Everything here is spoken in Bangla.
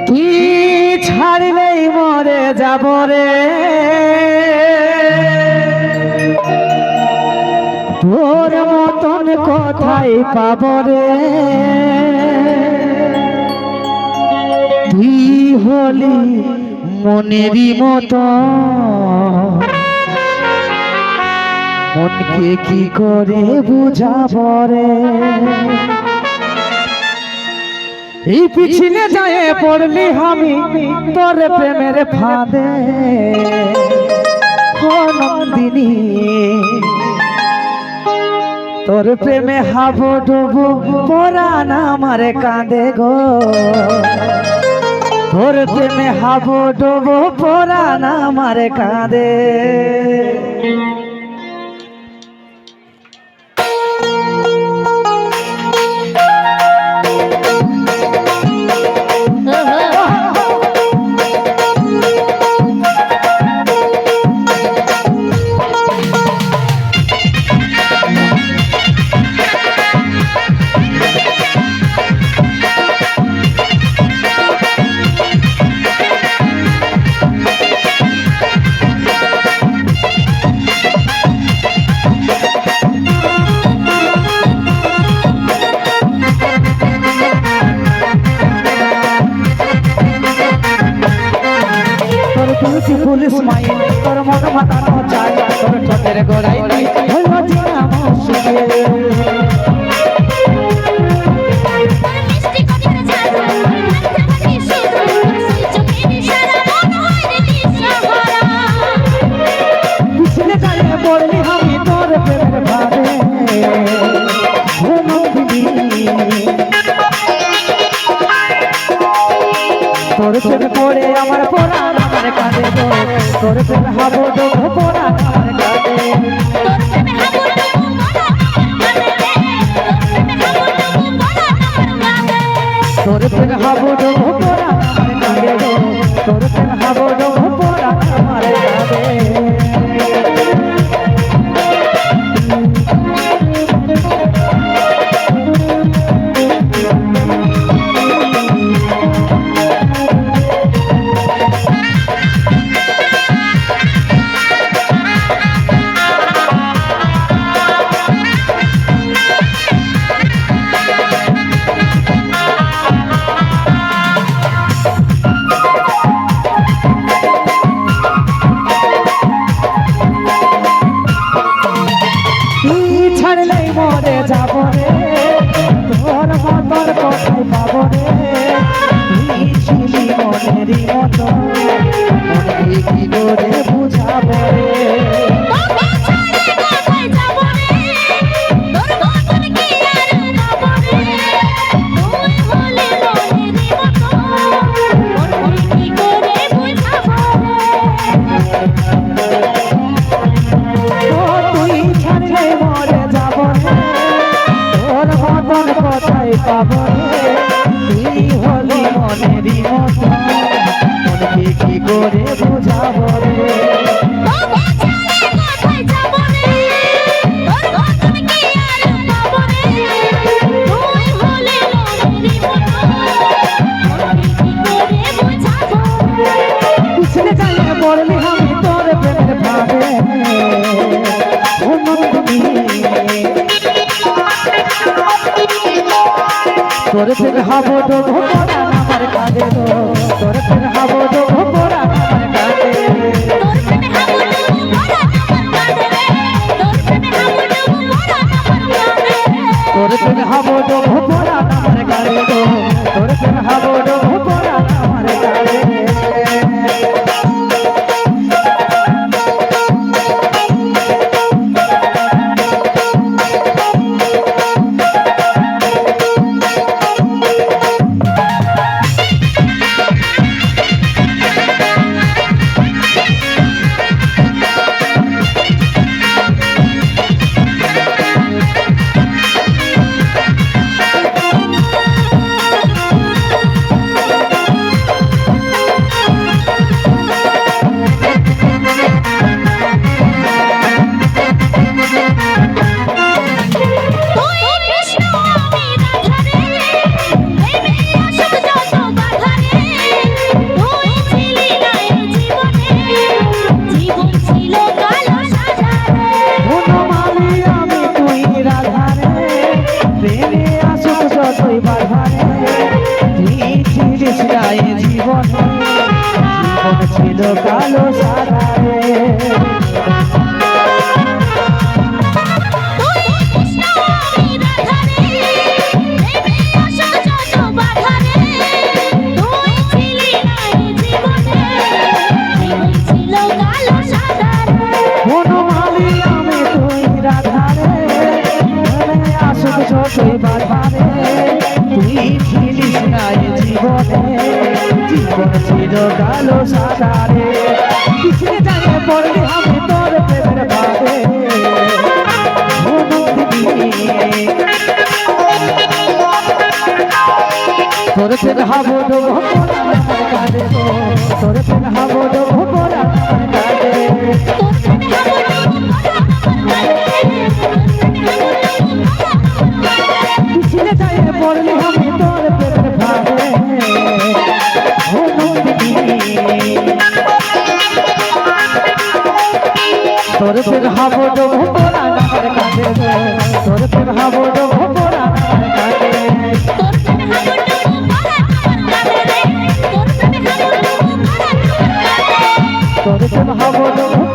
তুই ছাড়লেই মরে যাব রে, তোর মতন কোথায় পাব রে। তুই হলি মনেরই মতো, মনকে কি করে বুঝাব রে। এই পিছনে যায় পড়লি আমি তোর প্রেমের ফাঁদে, ও নন্দিনী তোর প্রেমে হাবো ডুবো পরাণ আমার কাঁদে গো। তোর প্রেমে হাবো ডুবো পরাণ আমার কাঁদে। পুলিশ মাই তোর মন মাতানো চাই, তোর ঠোঁটের গোড়াই হলো জিনা মৌসুমে। পিছনে যায় পড়লি আমি তোর প্রেমের ভাবে, তোর প্রেমে পড়ে আমার পরাণ আমার কাঁদে গো। তোর প্রেমে হাবো ডুবো পরাণ আমার কাঁদে। তোর প্রেমে হাবো ডুবো পরাণ আমার কাঁদে গো। তোর প্রেমে হাবো ডুবো পরাণ আমার কাঁদে। ছাড়লেই মরে যাব রে, তোর মতন কোথায় পাব রে। তুই ছিলি মনেরই মতো, মনকে কি করে বুঝাব রে। কোথায় পাব রে, তুই হলি মনেরই মতো, মনকে কি করে বুঝাব রে। পিছনে যায় পড়লি আমি তোর প্রেমের ভাবে, ও নন্দিনী তোর প্রেমে হাবো ডুবো পরাণ আমার কাঁদে গো। তোর প্রেমে হাবো ডুবো পরাণ আমার কাঁদে। তোর প্রেমে হাবো ডুবো পরাণ আমার কাঁদে গো। তোর প্রেমে হাবো ডুবো পরাণ আমার কাঁদে। ছিল কালো সাদা রে যতই বাধারে তুই ছিলিস না এ জীবনে জীবন ছিল কালো সাদা রে পিছনে জানে পড়লে আমি তোর প্রেমের ভাবে তোর প্রেম হাবো ডোবো কাঁদে তোর প্রেম হাবো ডোবো কাঁদে পিছনে যায় পড়লে আমি তোর প্রেমের ভাবে তোর প্রেম হাবো ডোবো কাঁদে তোর প্রেম হাবো ডোবো কাঁদে তোর প্রেম হাবো ডোবো